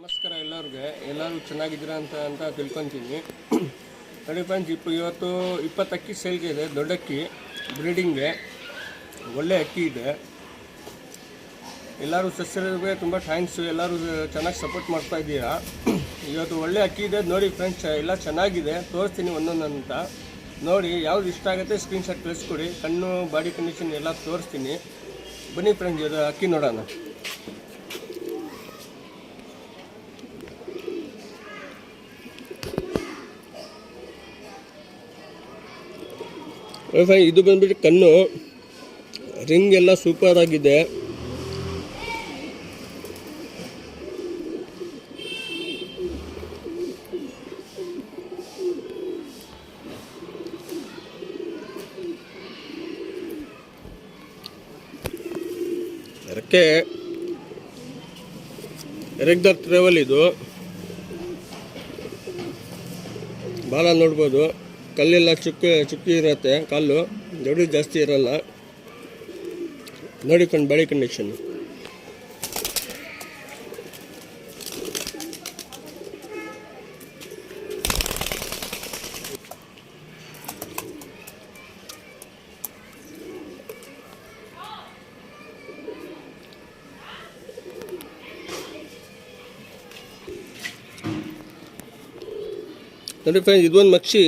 ನಮಸ್ಕಾರ ಎಲ್ಲರೂ ಚೆನ್ನಾಗಿದ್ದೀರಾ ಅಂತ ತಿಳ್ಕೊತೀನಿ. ನೋಡಿ ಫ್ರೆಂಡ್ಸ್, ಇವತ್ತು 20 ಅಕ್ಕಿ ಸೇಲ್ಗೆ ಇದೆ. ದೊಡ್ಡ ಅಕ್ಕಿ ಬ್ರೀಡಿಂಗ್ಗೆ ಒಳ್ಳೆ ಅಕ್ಕಿ ಇದೆ. ಎಲ್ಲರೂ ಸಸ್ಯರಿಗೆ ತುಂಬ ಥ್ಯಾಂಕ್ಸು. ಎಲ್ಲರೂ ಚೆನ್ನಾಗಿ ಸಪೋರ್ಟ್ ಮಾಡ್ತಾ ಇದ್ದೀರಾ. ಇವತ್ತು ಒಳ್ಳೆ ಅಕ್ಕಿ ಇದೆ ನೋಡಿ ಫ್ರೆಂಡ್ಸ್, ಎಲ್ಲ ಚೆನ್ನಾಗಿದೆ. ತೋರಿಸ್ತೀನಿ ಒಂದೊಂದು ಅಂತ ನೋಡಿ. ಯಾವ್ದು ಇಷ್ಟ ಆಗುತ್ತೆ ಸ್ಕ್ರೀನ್ಶಾಟ್ ಕಳಿಸ್ಕೊಡಿ. ಕಣ್ಣು ಬಾಡಿ ಕಂಡೀಷನ್ ಎಲ್ಲ ತೋರಿಸ್ತೀನಿ. ಬನ್ನಿ ಫ್ರೆಂಡ್ಸ್, ಇದು ಅಕ್ಕಿ ನೋಡೋಣ. ಇದು ಬಂದ್ಬಿಟ್ಟು ಕಣ್ಣು ರಿಂಗ್ ಎಲ್ಲ ಸೂಪರ್ ಆಗಿದೆ. ರೆಕ್ಕೆ ರೆಗ್ದರ್ ಟ್ರಾವೆಲ್ ಇದು. ಬಾಲ ನೋಡ್ಬೋದು, ಕಲ್ಲೆಲ್ಲ ಚುಕ್ಕಿ ಇರುತ್ತೆ. ಕಾಲು ದೊಡ್ಡ ಜಾಸ್ತಿ ಇರಲ್ಲ. ನೋಡಿಕೊಂಡು ಬಾಡಿ ಕಂಡೀಷನ್ ನೋಡಿ ಫ್ರೆಂಡ್ಸ್, ಇದೊಂದು ಮಕ್ಷಿ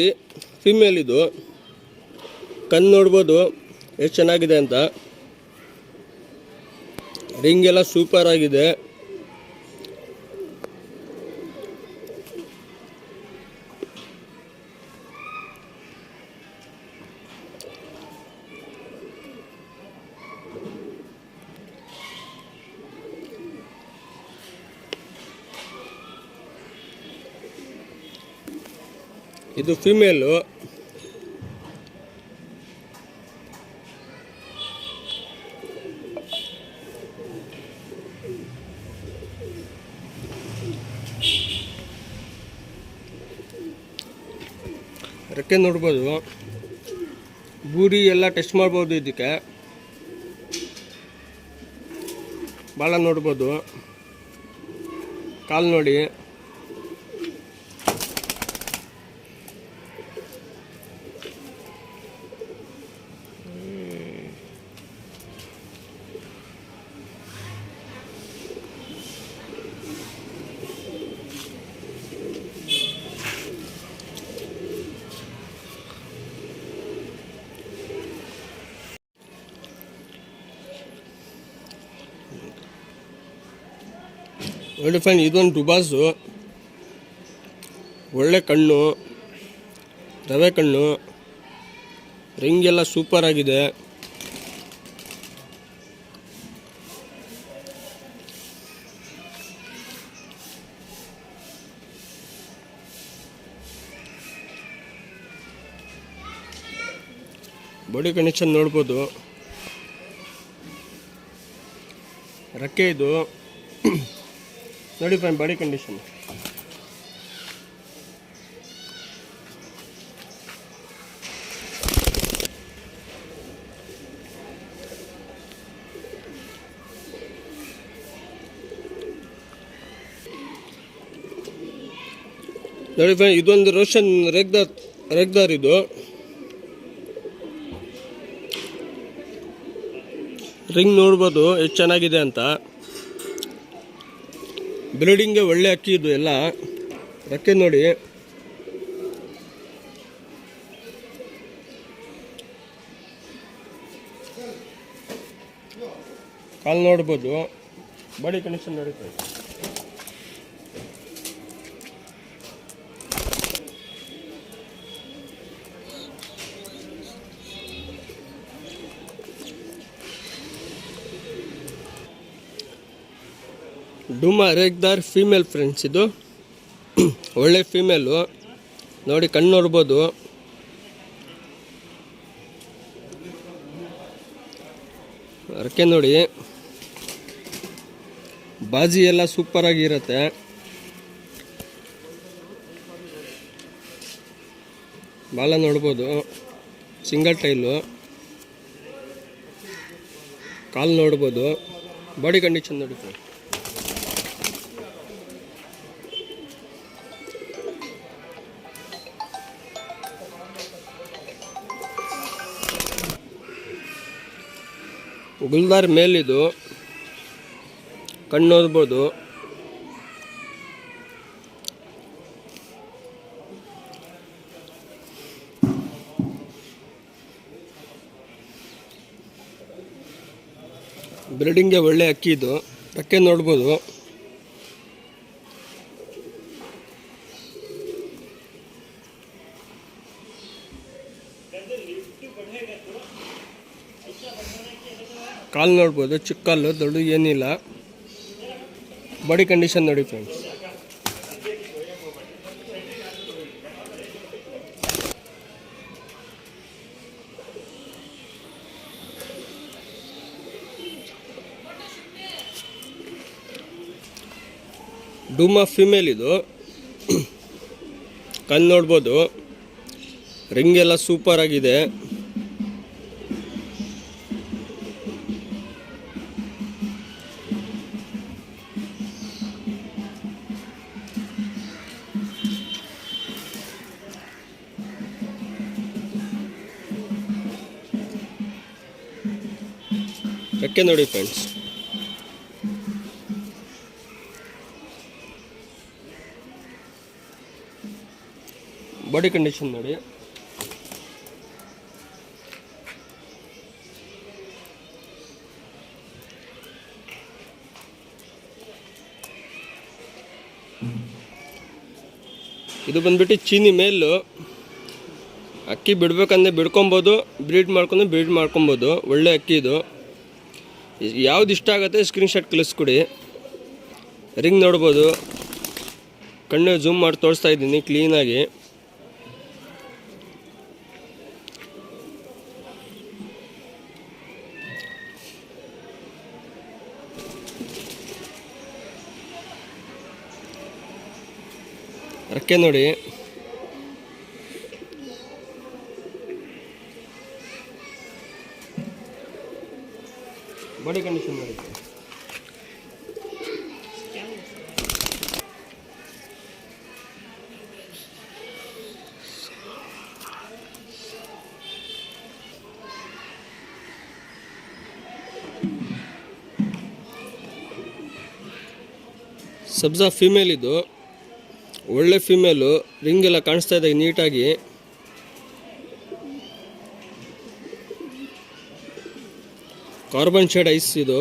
ಫಿಮೇಲ್. ಇದು ಕಣ್ಣು ನೋಡ್ಬೋದು ಎಷ್ಟು ಚೆನ್ನಾಗಿದೆ ಅಂತ. ರಿಂಗ್ ಎಲ್ಲ ಸೂಪರ್ ಆಗಿದೆ. ಇದು ಫಿಮೇಲು. ರೆಕ್ಕೆ ನೋಡ್ಬೋದು, ಬೂದಿ ಎಲ್ಲ ಟೆಸ್ಟ್ ಮಾಡ್ಬೋದು. ಇದಕ್ಕೆ ಬಾಲ ನೋಡ್ಬೋದು, ಕಾಲು ನೋಡಿ. ನೋಡಿ ಫ್ರೆಂಡ್, ಇದೊಂದು ಡುಬಾಸು. ಒಳ್ಳೆ ಕಣ್ಣು, ರವೆ ಕಣ್ಣು, ರಿಂಗ್ ಎಲ್ಲ ಸೂಪರ್ ಆಗಿದೆ. ಬಾಡಿ ಕಂಡೀಷನ್ ನೋಡ್ಬೋದು. ರೆಕ್ಕೆ ಇದು ನೋಡಿ ಫ್ರೆಂಡ್, ಬಾಡಿ ಕಂಡೀಷನ್. ನೋಡಿ ಫ್ರೆಂಡ್, ಇದೊಂದು ರೋಷನ್ ರೆಗ್ದಾರ್ ಇದು. ರಿಂಗ್ ನೋಡ್ಬೋದು ಎಷ್ಟು ಚೆನ್ನಾಗಿದೆ ಅಂತ. ಬ್ರೀಡಿಂಗ್ಗೆ ಒಳ್ಳೆ ಅಕ್ಕಿ ಇದು ಎಲ್ಲ. ರೆಕ್ಕೆ ನೋಡಿ, ಕಾಲು ನೋಡ್ಬೋದು, ಬಾಡಿ ಕಂಡೀಷನ್ ನೋಡಿ. ಡುಮಾ ರೆಗ್ದಾರ್ ಫೀಮೇಲ್ ಫ್ರೆಂಡ್ಸ್. ಇದು ಒಳ್ಳೆ ಫೀಮೇಲು. ನೋಡಿ ಕಣ್ಣು ನೋಡ್ಬೋದು, ರೆಕ್ಕೆ ನೋಡಿ, ಬಾಜಿ ಎಲ್ಲ ಸೂಪರ್ ಆಗಿರುತ್ತೆ. ಬಾಲ ನೋಡ್ಬೋದು, ಸಿಂಗಲ್ ಟೈಲು, ಕಾಲು ನೋಡ್ಬೋದು, ಬಾಡಿ ಕಂಡೀಷನ್ ನೋಡಿ. ಗುಲ್ದಾರ್ ಮೇಲಿದು, ಕಣ್ಣು ಓದ್ಬೋದು. ಬ್ರೀಡಿಂಗ್ಗೆ ಒಳ್ಳೆ ಅಕ್ಕಿ ಇದು, ರೆಕ್ಕೆ ನೋಡ್ಬೋದು. ಕಾಲು ನೋಡ್ಬೋದು, ಚಿಕ್ಕ ಕಾಲು, ದೊಡ್ಡ ಏನಿಲ್ಲ. ಬಾಡಿ ಕಂಡೀಷನ್ ನೋಡಿ ಫ್ರೆಂಡ್ಸ್. ಡೂಮಾ ಫಿಮೇಲ್ ಇದು, ಕಣ್ಣು ನೋಡ್ಬೋದು. ರಿಂಗ್ ಎಲ್ಲ ಸೂಪರ್ ಆಗಿದೆ. ರೆಕ್ಕೆ ನೋಡಿ ಫ್ರೆಂಡ್ಸ್. ಬಾಡಿ ಕಂಡೀಷನ್ ನೋಡಿ. ಇದು ಬಂದ್ಬಿಟ್ಟು ಚೀನಿ ಮೇಲು. ಅಕ್ಕಿ ಬಿಡ್ಬೇಕಂದ್ರೆ ಬಿಡ್ಕೊಬೋದು, ಬ್ರೀಡ್ ಮಾಡ್ಕೊಬೋದು. ಒಳ್ಳೆ ಅಕ್ಕಿ ಇದು. ಯಾವ್ದು ಇಷ್ಟ ಆಗುತ್ತೆ ಸ್ಕ್ರೀನ್ಶಾಟ್ ಕಳಿಸ್ಕೊಡಿ. ರಿಂಗ್ ನೋಡ್ಬೋದು, ಕಣ್ಣು ಝೂಮ್ ಮಾಡಿ ತೋರಿಸ್ತಾ ಇದ್ದೀನಿ ಕ್ಲೀನಾಗಿ. ರೆಕ್ಕೆ ನೋಡಿ. ಬಾಡಿ ಕಂಡೀಷನ್ ನೋಡಿ. ಸಬ್ಜಾ ಫಿಮೇಲ್ ಇದು, ಒಳ್ಳೆ ಫಿಮೇಲು. ರಿಂಗ್ ಎಲ್ಲ ಕಾಣಿಸ್ತಾ ಇದೆ ನೀಟಾಗಿ. ಕಾರ್ಬನ್ ಶೇಡ್ ಐಸ್ ಇದು.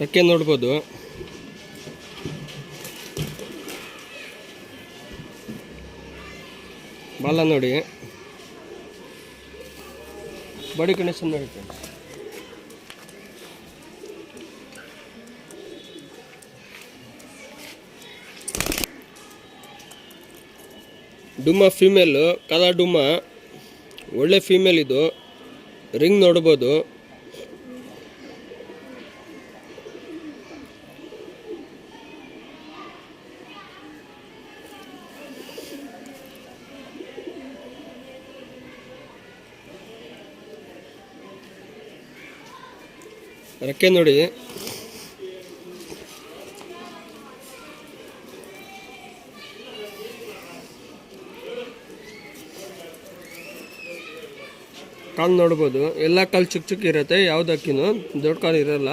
ರೆಕ್ಕೆ ನೋಡ್ಬೋದು. ಬಾಲ ನೋಡಿ. ಬಾಡಿ ಕಂಡೀಷನ್ ನೋಡಿ. ಡುಮಾ ಫೀಮೇಲು, ಕಲರ್ ಡುಮಾ, ಒಳ್ಳೆ ಫೀಮೇಲ್ ಇದು. ರಿಂಗ್ ನೋಡ್ಬೋದು. ರೆಕ್ಕೆ ನೋಡಿ. ಕಾಲು ನೋಡ್ಬೋದು. ಎಲ್ಲ ಕಾಲು ಚಿಕ್ಕ ಇರುತ್ತೆ, ಯಾವ್ದು ಅಕ್ಕಿನೂ ದೊಡ್ಡ ಕಾಲು ಇರಲ್ಲ.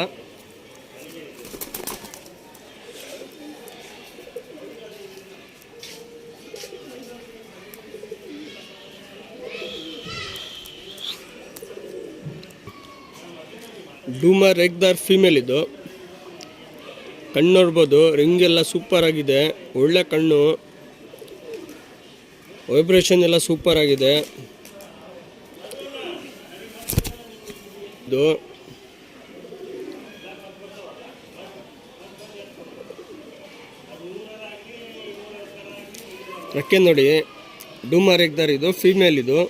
ಡೂಮಾ ರೆಗ್ದಾರ್ ಫೀಮೇಲ್ ಇದು. ಕಣ್ಣು ನೋಡ್ಬೋದು, ರಿಂಗ್ ಎಲ್ಲ ಸೂಪರ್ ಆಗಿದೆ. ಒಳ್ಳೆ ಕಣ್ಣು, ವೈಬ್ರೇಷನ್ ಎಲ್ಲ ಸೂಪರ್ ಆಗಿದೆ ಇದು. ರೆಕ್ಕೆ ನೋಡಿ. ಡೂಮಾ ರೆಗ್ದಾರ್ ಇದು, ಫೀಮೇಲ್ ಇದು.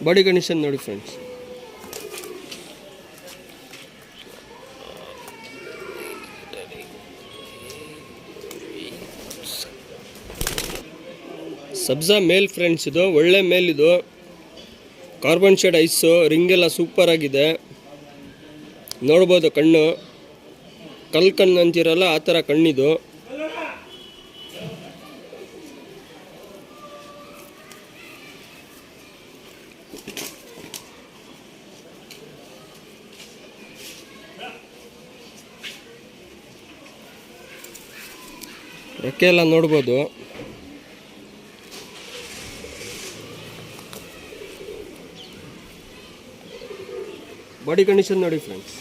ಬಾಡಿ ಕಂಡೀಷನ್ ನೋಡಿ ಫ್ರೆಂಡ್ಸ್. ಸಬ್ಜಾ ಮೇಲ್ ಫ್ರೆಂಡ್ಸ್ ಇದು, ಒಳ್ಳೆ ಮೇಲ್ ಇದು. ಕಾರ್ಬನ್ ಶೇಡ್ ಐಸು, ರಿಂಗ್ ಎಲ್ಲ ಸೂಪರ್ ಆಗಿದೆ. ನೋಡ್ಬೋದು ಕಣ್ಣು ಕಣ್ಣು ಅಂತಿರಲ್ಲ ಆ ಥರ ಕಣ್ಣಿದು. ರೆಕ್ಕೆ ಎಲ್ಲ ನೋಡ್ಬೋದು. ಬಾಡಿ ಕಂಡೀಷನ್ ನೋಡಿ ಫ್ರೆಂಡ್ಸ್.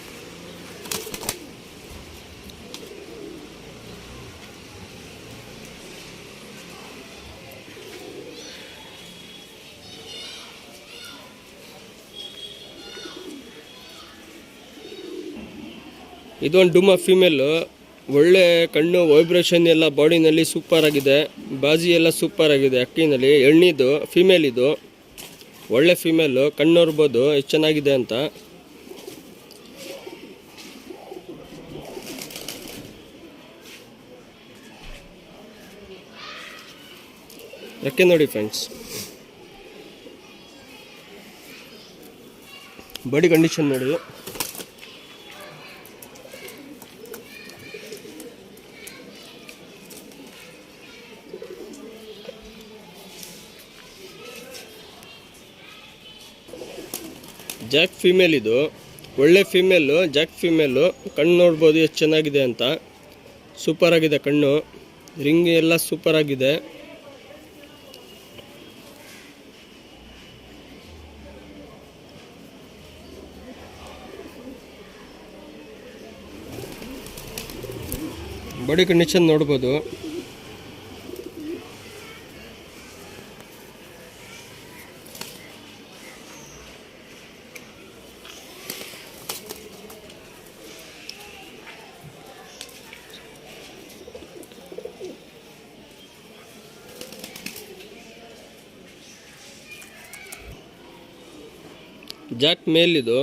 ಇದೊಂದು ಡುಮಾ ಫೀಮೇಲು. ಒಳ್ಳೆ ಕಣ್ಣು, ವೈಬ್ರೇಷನ್ ಎಲ್ಲ ಬಾಡಿನಲ್ಲಿ ಸೂಪರ್ ಆಗಿದೆ. ಬಾಜಿ ಎಲ್ಲ ಸೂಪರ್ ಆಗಿದೆ. ಅಕ್ಕಿನಲ್ಲಿ ಎಣ್ಣಿದು ಫೀಮೇಲ್ ಇದು. ಒಳ್ಳೆ ಫೀಮೇಲು. ಕಣ್ಣು ನೋಡ್ಬೋದು ಎಷ್ಟು ಚೆನ್ನಾಗಿದೆ ಅಂತ. ರೆಕ್ಕೆ ನೋಡಿ ಫ್ರೆಂಡ್ಸ್. ಬಾಡಿ ಕಂಡೀಷನ್ ನೋಡಿ. ಜಾಕ್ ಫೀಮೇಲ್ ಇದು. ಒಳ್ಳೆ ಫೀಮೇಲು, ಜಾಕ್ ಫೀಮೇಲು. ಕಣ್ಣು ನೋಡ್ಬೋದು ಎಷ್ಟು ಚೆನ್ನಾಗಿದೆ ಅಂತ. ಸೂಪರ್ ಆಗಿದೆ ಕಣ್ಣು. ರಿಂಗ್ ಎಲ್ಲ ಸೂಪರ್ ಆಗಿದೆ. ಬಾಡಿ ಕಂಡೀಷನ್ ನೋಡ್ಬೋದು. ಜಾಕ್ ಮೇಲ್ ಇದು.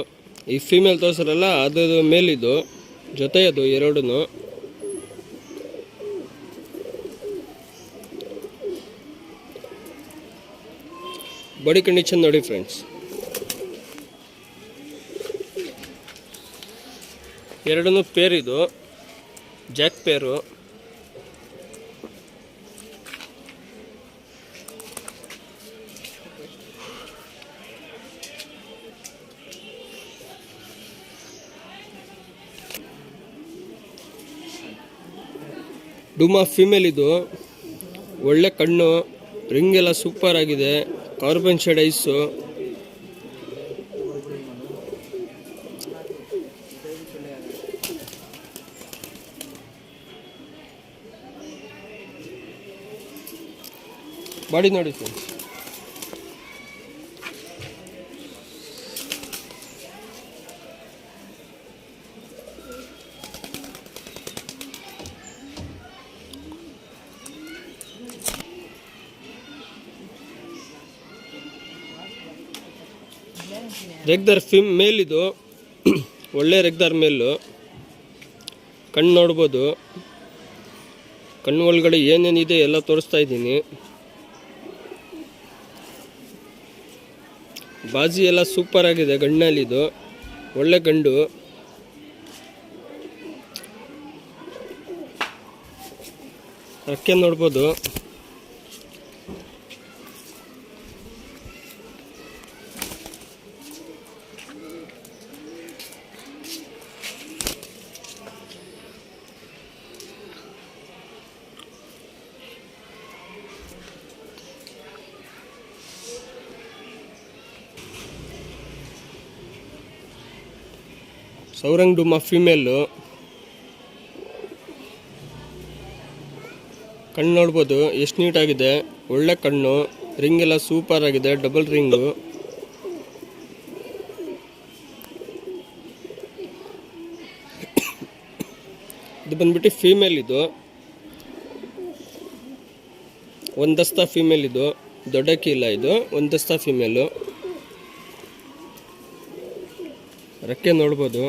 ಈ ಫೀಮೇಲ್ ತೋರಿಸರಲ್ಲ ಅದು ಮೇಲಿದು, ಜೊತೆ ಅದು ಎರಡೂ. ಬಾಡಿ ಕಂಡೀಷನ್ ನೋಡಿ ಫ್ರೆಂಡ್ಸ್. ಎರಡೂ ಪೇರ್ ಇದು, ಜಾಕ್ ಪೇರು. ಡುಮಾ ಫೀಮೇಲ್ ಇದು. ಒಳ್ಳೆ ಕಣ್ಣು, ರಿಂಗ್ ಎಲ್ಲ ಸೂಪರ್ ಆಗಿದೆ. Carbon shade ice. ಬಾಡಿ ನೋಡಿ ಫ್ರೆಂಡ್ಸ್. ರೆಗ್ದರ್ ಮೇಲ್ ಇದು. ಒಳ್ಳೆ ರೆಗ್ದರ್ ಮೇಲು. ಕಣ್ಣು ನೋಡ್ಬೋದು. ಕಣ್ಣು ಒಳಗಡೆ ಏನೇನಿದೆ ಎಲ್ಲ ತೋರಿಸ್ತಾ ಇದ್ದೀನಿ. ಬಾಜಿ ಎಲ್ಲ ಸೂಪರ್ ಆಗಿದೆ ಗಂಡನಲ್ಲಿದು. ಒಳ್ಳೆ ಗಂಡು. ರೆಕ್ಕೆ ನೋಡ್ಬೋದು. ಸೌರಂಗ್ ಡುಮಾ ಫೀಮೇಲು. ಕಣ್ಣು ನೋಡ್ಬೋದು ಎಷ್ಟು ನೀಟಾಗಿದೆ. ಒಳ್ಳೆ ಕಣ್ಣು. ರಿಂಗ್ ಎಲ್ಲ ಸೂಪರ್ ಆಗಿದೆ, ಡಬಲ್ ರಿಂಗು. ಇದು ಬಂದ್ಬಿಟ್ಟು ಫೀಮೇಲ್ ಇದು. ಒಂದಸ್ತ ಫೀಮೇಲ್ ಇದು. ದೊಡ್ಡಕ್ಕಿ ಇಲ್ಲ ಇದು, ಒಂದಸ್ತ ಫೀಮೇಲು. ರೆಕ್ಕೆ ನೋಡ್ಬೋದು.